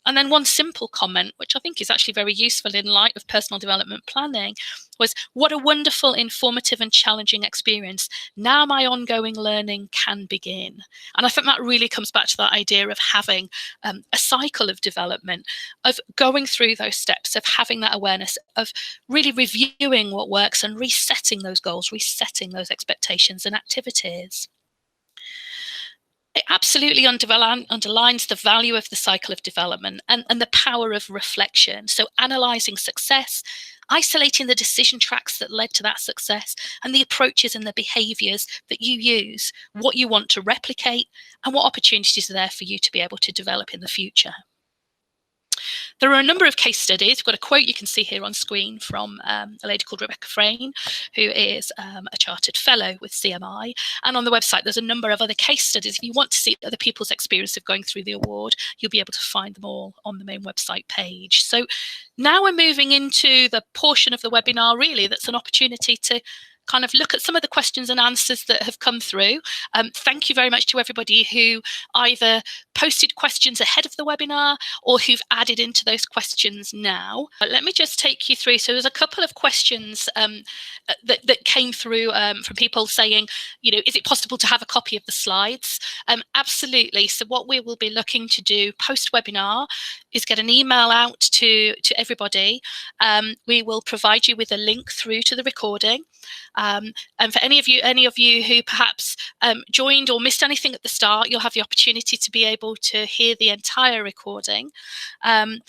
And then one simple comment, which I think is actually very useful in light of personal development planning, was, what a wonderful, informative and challenging experience. Now my ongoing learning can begin. And I think that really comes back to that idea of having a cycle of development, of going through those steps, of having that awareness, of really reviewing what works and resetting those goals, resetting those expectations and activities. It absolutely underlines the value of the cycle of development and the power of reflection. So analysing success, isolating the decision tracks that led to that success and the approaches and the behaviours that you use, what you want to replicate and what opportunities are there for you to be able to develop in the future. There are a number of case studies. We've got a quote you can see here on screen from a lady called Rebecca Frayne, who is a chartered fellow with CMI. And on the website, there's a number of other case studies. If you want to see other people's experience of going through the award, you'll be able to find them all on the main website page. So now we're moving into the portion of the webinar, really, that's an opportunity to kind of look at some of the questions and answers that have come through. Thank you very much to everybody who either posted questions ahead of the webinar or who've added into those questions now. But let me just take you through. So there's a couple of questions that came through from people saying, you know, is it possible to have a copy of the slides? Absolutely. So what we will be looking to do post-webinar is get an email out to everybody. We will provide you with a link through to the recording. And for any of you who perhaps joined or missed anything at the start, you'll have the opportunity to be able to hear the entire recording. And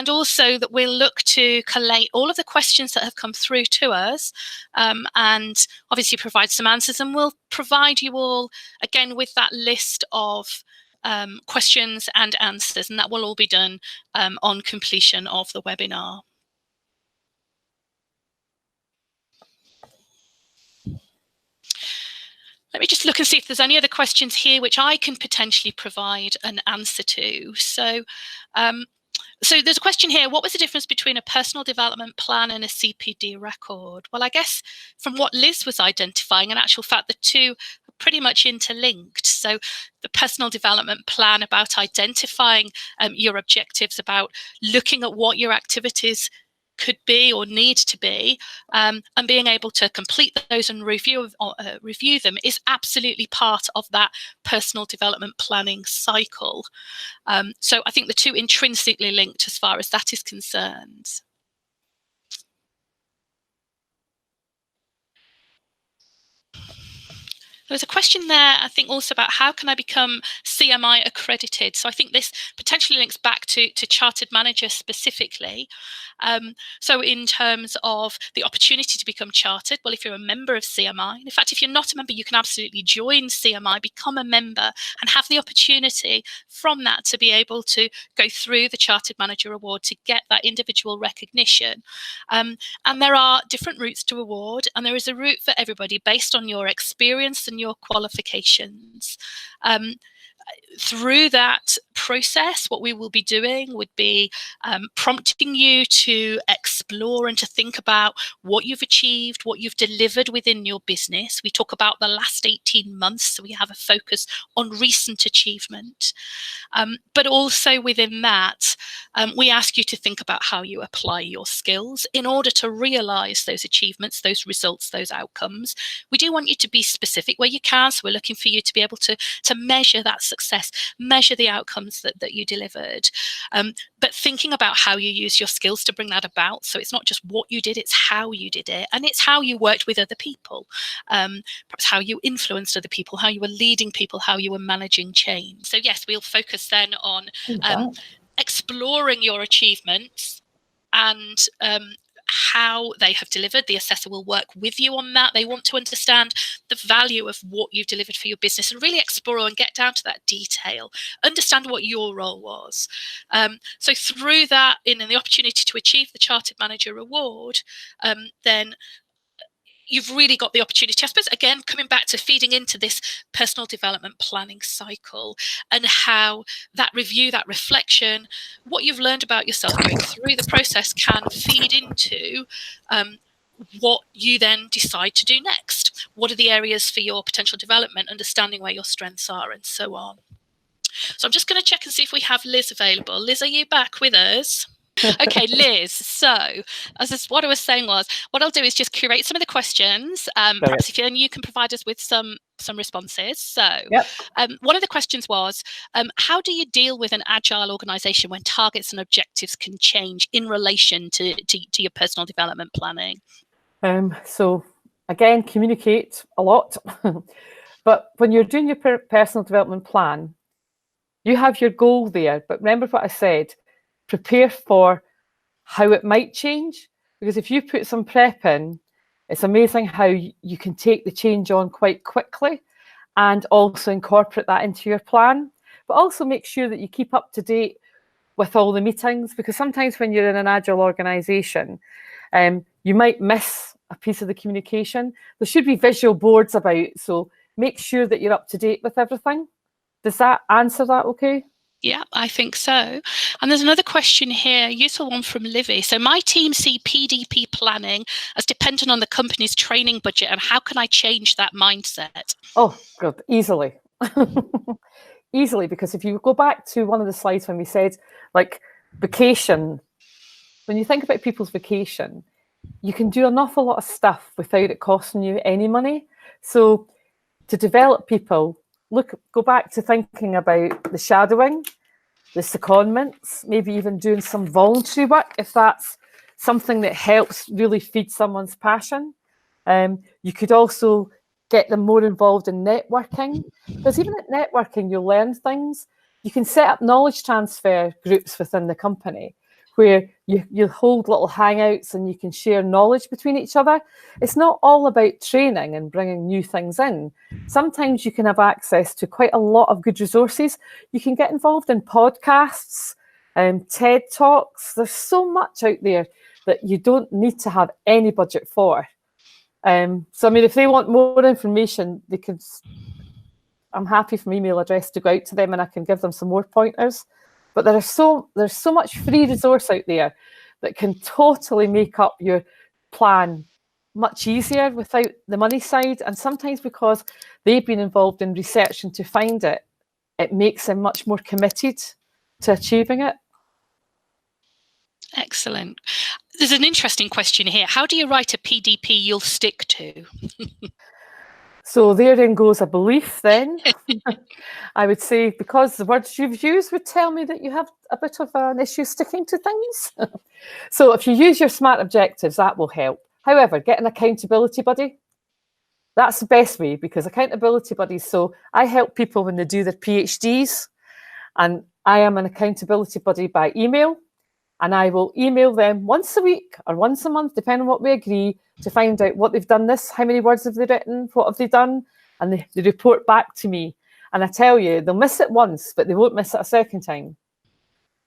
also that we'll look to collate all of the questions that have come through to us and obviously provide some answers. And we'll provide you all, again, with that list of questions and answers, and that will all be done on completion of the webinar. Let me just look and see if there's any other questions here which I can potentially provide an answer to. So there's a question here, what was the difference between a personal development plan and a CPD record? Well, I guess from what Liz was identifying, in actual fact, the two are pretty much interlinked. So the personal development plan about identifying your objectives, about looking at what your activities could be or need to be, and being able to complete those and review them is absolutely part of that personal development planning cycle. So I think the two intrinsically linked as far as that is concerned. There's a question there, I think, also about how can I become CMI accredited? So I think this potentially links back to Chartered Manager specifically. So in terms of the opportunity to become chartered, well, if you're a member of CMI, in fact, if you're not a member, you can absolutely join CMI, become a member, and have the opportunity from that to be able to go through the Chartered Manager Award to get that individual recognition. And there are different routes to award, and there is a route for everybody based on your experience and your qualifications. Through that process, what we will be doing would be prompting you to explore and to think about what you've achieved, what you've delivered within your business. We talk about the last 18 months, so we have a focus on recent achievement. But also within that, we ask you to think about how you apply your skills in order to realize those achievements, those results, those outcomes. We do want you to be specific where you can, so we're looking for you to be able to measure that success, measure the outcomes that you delivered, but thinking about how you use your skills to bring that about. So it's not just what you did, it's how you did it, and it's how you worked with other people, perhaps how you influenced other people, how you were leading people, how you were managing change. So yes, we'll focus then on exploring your achievements and how they have delivered. The assessor will work with you on that. They want to understand the value of what you've delivered for your business and really explore and get down to that detail, understand what your role was. So through that, in the opportunity to achieve the Chartered Manager Award, then you've really got the opportunity, I suppose, again, coming back to feeding into this personal development planning cycle and how that review, that reflection, what you've learned about yourself going through the process can feed into what you then decide to do next. What are the areas for your potential development, understanding where your strengths are, and so on. So I'm just going to check and see if we have Liz available. Liz, are you back with us? Okay, Liz, so what I was saying was, what I'll do is just curate some of the questions, perhaps if you can provide us with some responses. So one of the questions was, how do you deal with an agile organization when targets and objectives can change in relation to your personal development planning? So again, communicate a lot. But when you're doing your personal development plan, you have your goal there. But remember what I said, prepare for how it might change, because if you put some prep in, it's amazing how you can take the change on quite quickly and also incorporate that into your plan. But also make sure that you keep up to date with all the meetings, because sometimes when you're in an agile organization, you might miss a piece of the communication. There should be visual boards about, so make sure that you're up to date with everything. Does that answer that okay? Yeah, I think so. And there's another question here, useful one from Livy. So my team see PDP planning as dependent on the company's training budget, and how can I change that mindset? Oh, good, easily. Easily, because if you go back to one of the slides when we said, like, vacation, when you think about people's vacation, you can do an awful lot of stuff without it costing you any money. So to develop people, go back to thinking about the shadowing, the secondments, maybe even doing some voluntary work if that's something that helps really feed someone's passion. You could also get them more involved in networking, because even at networking, you'll learn things. You can set up knowledge transfer groups within the company where you hold little hangouts and you can share knowledge between each other. It's not all about training and bringing new things in. Sometimes you can have access to quite a lot of good resources. You can get involved in podcasts, TED Talks. There's so much out there that you don't need to have any budget for. So, I mean, if they want more information, they could. I'm happy for my email address to go out to them and I can give them some more pointers. But there's so much free resource out there that can totally make up your plan much easier without the money side. And sometimes because they've been involved in researching to find it, it makes them much more committed to achieving it. Excellent. There's an interesting question here. How do you write a PDP you'll stick to? So therein goes a belief then. I would say, because the words you've used would tell me that you have a bit of an issue sticking to things. So if you use your SMART objectives, that will help. However, get an accountability buddy. That's the best way, because accountability buddies, so I help people when they do their PhDs, and I am an accountability buddy by email. And I will email them once a week or once a month, depending on what we agree, to find out what they've done this, how many words have they written, what have they done, and they report back to me. And I tell you, they'll miss it once, but they won't miss it a second time.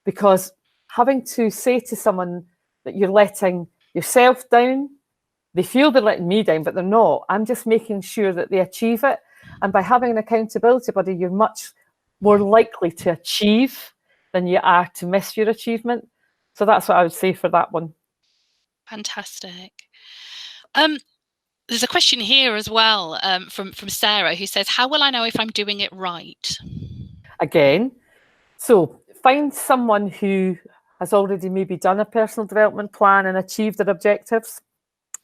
Because having to say to someone that you're letting yourself down, they feel they're letting me down, but they're not. I'm just making sure that they achieve it. And by having an accountability buddy, you're much more likely to achieve than you are to miss your achievement. So that's what I would say for that one. Fantastic. There's a question here as well from Sarah, who says, how will I know if I'm doing it right? Again, so find someone who has already maybe done a personal development plan and achieved their objectives.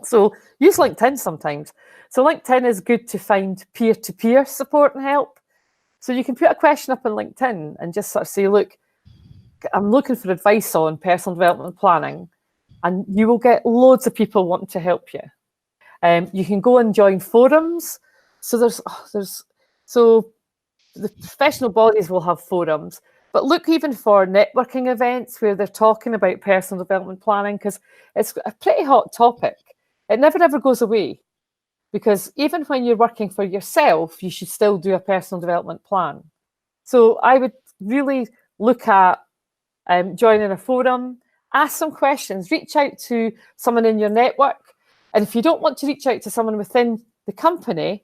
So use LinkedIn sometimes. So LinkedIn is good to find peer-to-peer support and help. So you can put a question up on LinkedIn and just sort of say, look, I'm looking for advice on personal development planning, and you will get loads of people wanting to help you. You can go and join forums. So so the professional bodies will have forums, but look even for networking events where they're talking about personal development planning, because it's a pretty hot topic. It never ever goes away, because even when you're working for yourself, you should still do a personal development plan. So I would really look at joining a forum, ask some questions, reach out to someone in your network. And if you don't want to reach out to someone within the company,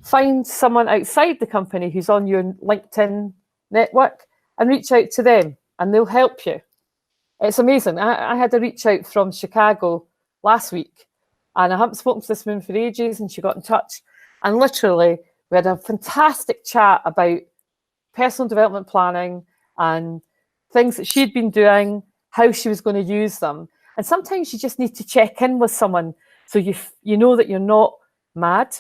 find someone outside the company who's on your LinkedIn network and reach out to them, and they'll help you. It's amazing. I had a reach out from Chicago last week, and I haven't spoken to this woman for ages, and she got in touch. And literally, we had a fantastic chat about personal development planning and things that she'd been doing, how she was going to use them. And sometimes you just need to check in with someone so you know that you're not mad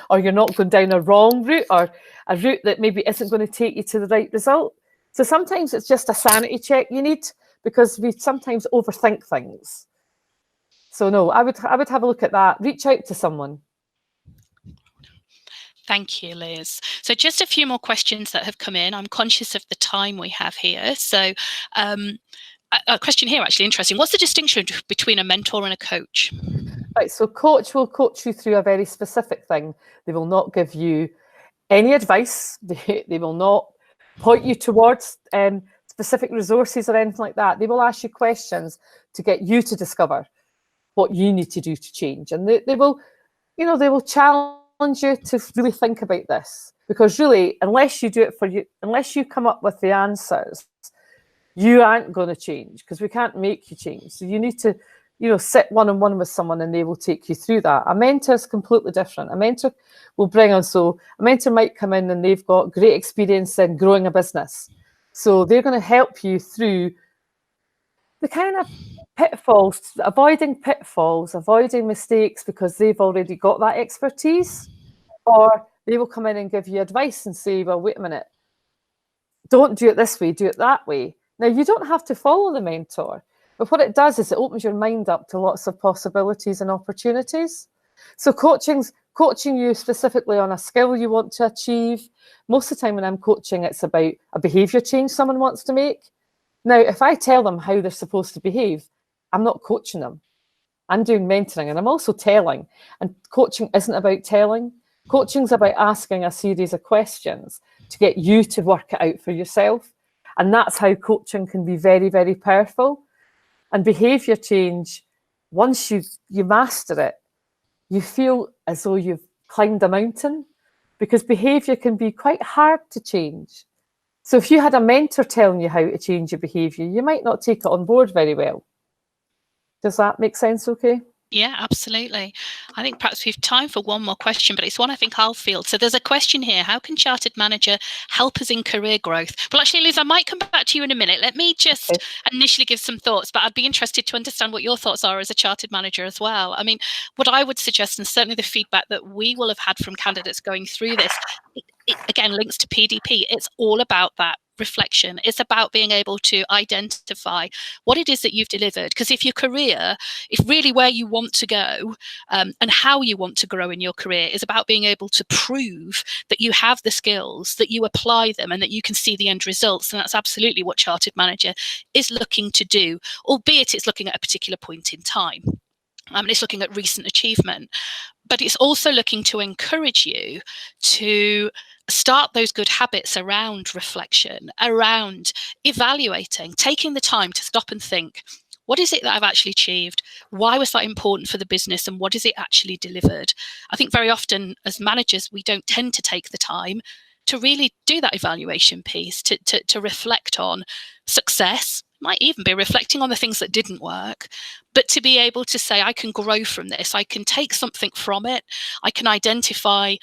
or you're not going down a wrong route, or a route that maybe isn't going to take you to the right result. So sometimes it's just a sanity check you need, because we sometimes overthink things. So no, I would have a look at that. Reach out to someone. Thank you, Liz. So just a few more questions that have come in. I'm conscious of the time we have here. So a question here, actually interesting. What's the distinction between a mentor and a coach? Right, so coach will coach you through a very specific thing. They will not give you any advice. They will not point you towards specific resources or anything like that. They will ask you questions to get you to discover what you need to do to change. And they will challenge you to really think about this, because really, unless you do it for you, unless you come up with the answers, you aren't going to change, because we can't make you change. So you need to, sit one-on-one with someone, and they will take you through that. A mentor is completely different. A mentor will bring on, so a mentor might come in and they've got great experience in growing a business. So they're going to help you through the kind of pitfalls, avoiding mistakes, because they've already got that expertise. Or they will come in and give you advice and say, well, wait a minute, don't do it this way, do it that way. Now, you don't have to follow the mentor, but what it does is it opens your mind up to lots of possibilities and opportunities. So coaching you specifically on a skill you want to achieve. Most of the time when I'm coaching, it's about a behaviour change someone wants to make. Now, if I tell them how they're supposed to behave, I'm not coaching them. I'm doing mentoring, and I'm also telling. And coaching isn't about telling. Coaching's about asking a series of questions to get you to work it out for yourself. And that's how coaching can be very, very powerful. And behaviour change, once you master it, you feel as though you've climbed a mountain, because behaviour can be quite hard to change. So if you had a mentor telling you how to change your behaviour, you might not take it on board very well. Does that make sense okay? Yeah, absolutely. I think perhaps we've time for one more question, but it's one I think I'll field. So there's a question here. How can Chartered Manager help us in career growth? Well, actually, Liz, I might come back to you in a minute. Let me just initially give some thoughts, but I'd be interested to understand what your thoughts are as a Chartered Manager as well. I mean, what I would suggest, and certainly the feedback that we will have had from candidates going through this, it again links to PDP. It's all about that reflection. It's about being able to identify what it is that you've delivered, because if your career, if really where you want to go and how you want to grow in your career is about being able to prove that you have the skills, that you apply them, and that you can see the end results, and that's absolutely what Chartered Manager is looking to do, albeit it's looking at a particular point in time. It's looking at recent achievement, but it's also looking to encourage you to start those good habits around reflection, around evaluating, taking the time to stop and think, what is it that I've actually achieved? Why was that important for the business? And what is it actually delivered? I think very often as managers, we don't tend to take the time to really do that evaluation piece, to reflect on success, might even be reflecting on the things that didn't work, but to be able to say, I can grow from this, I can take something from it, I can identify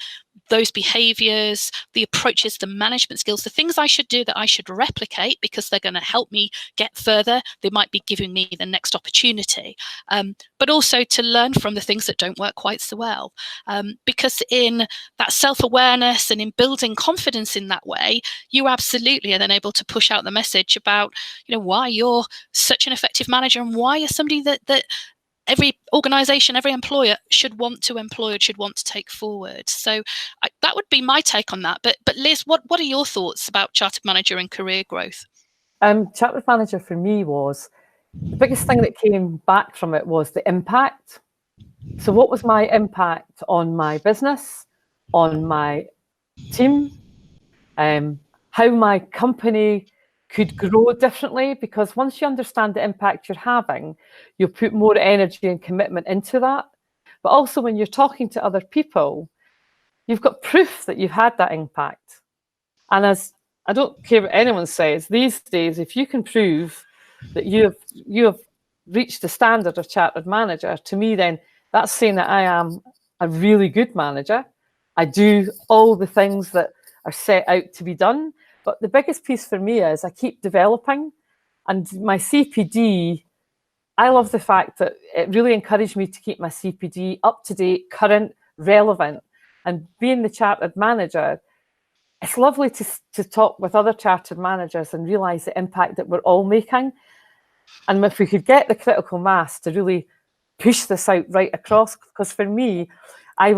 those behaviors, the approaches, the management skills, the things I should do that I should replicate because they're going to help me get further. They might be giving me the next opportunity, but also to learn from the things that don't work quite so well. Because in that self-awareness and in building confidence in that way, you absolutely are then able to push out the message about, why you're such an effective manager and why you're somebody that every organization, every employer should want to employ, should want to take forward. So that would be my take on that. But Liz, what are your thoughts about Chartered Manager and career growth? Chartered Manager for me was, the biggest thing that came back from it was the impact. So what was my impact on my business, on my team, how my company could grow differently? Because once you understand the impact you're having, you'll put more energy and commitment into that. But also when you're talking to other people, you've got proof that you've had that impact. And as I don't care what anyone says, these days, if you can prove that you have reached the standard of Chartered Manager, to me then that's saying that I am a really good manager. I do all the things that are set out to be done. But the biggest piece for me is I keep developing, and my CPD, I love the fact that it really encouraged me to keep my CPD up to date, current, relevant. And being the Chartered Manager, it's lovely to talk with other Chartered Managers and realise the impact that we're all making. And if we could get the critical mass to really push this out right across, because for me, I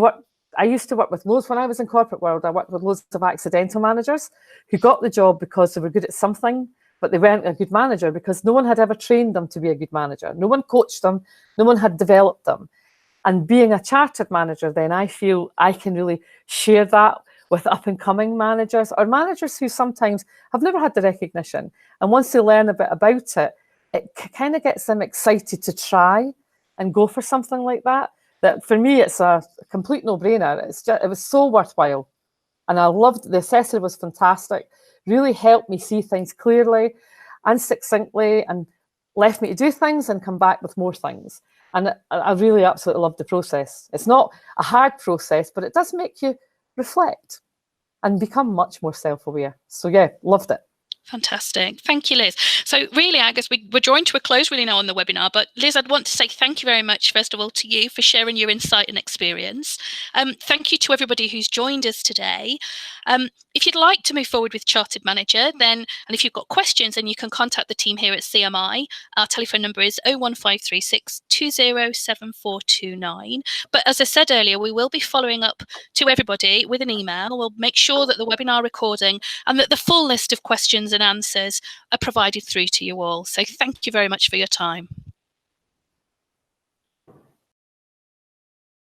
used to work with loads, when I was in corporate world, I worked with loads of accidental managers who got the job because they were good at something, but they weren't a good manager because no one had ever trained them to be a good manager. No one coached them, no one had developed them. And being a Chartered Manager, then I feel I can really share that with up and coming managers, or managers who sometimes have never had the recognition. And once they learn a bit about it, it kind of gets them excited to try and go for something like that. That for me, it's a complete no-brainer. It was so worthwhile. And I loved, the assessor was fantastic, really helped me see things clearly and succinctly, and left me to do things and come back with more things. And I really absolutely loved the process. It's not a hard process, but it does make you reflect and become much more self-aware. So yeah, loved it. Fantastic. Thank you, Liz. So really, I guess we're drawing to a close really now on the webinar, but Liz, I'd want to say thank you very much, first of all, to you for sharing your insight and experience. Thank you to everybody who's joined us today. If you'd like to move forward with Chartered Manager, then, and if you've got questions, then you can contact the team here at CMI. Our telephone number is 01536 207429. But as I said earlier, we will be following up to everybody with an email. We'll make sure that the webinar recording and that the full list of questions and answers are provided through to you all. So thank you very much for your time.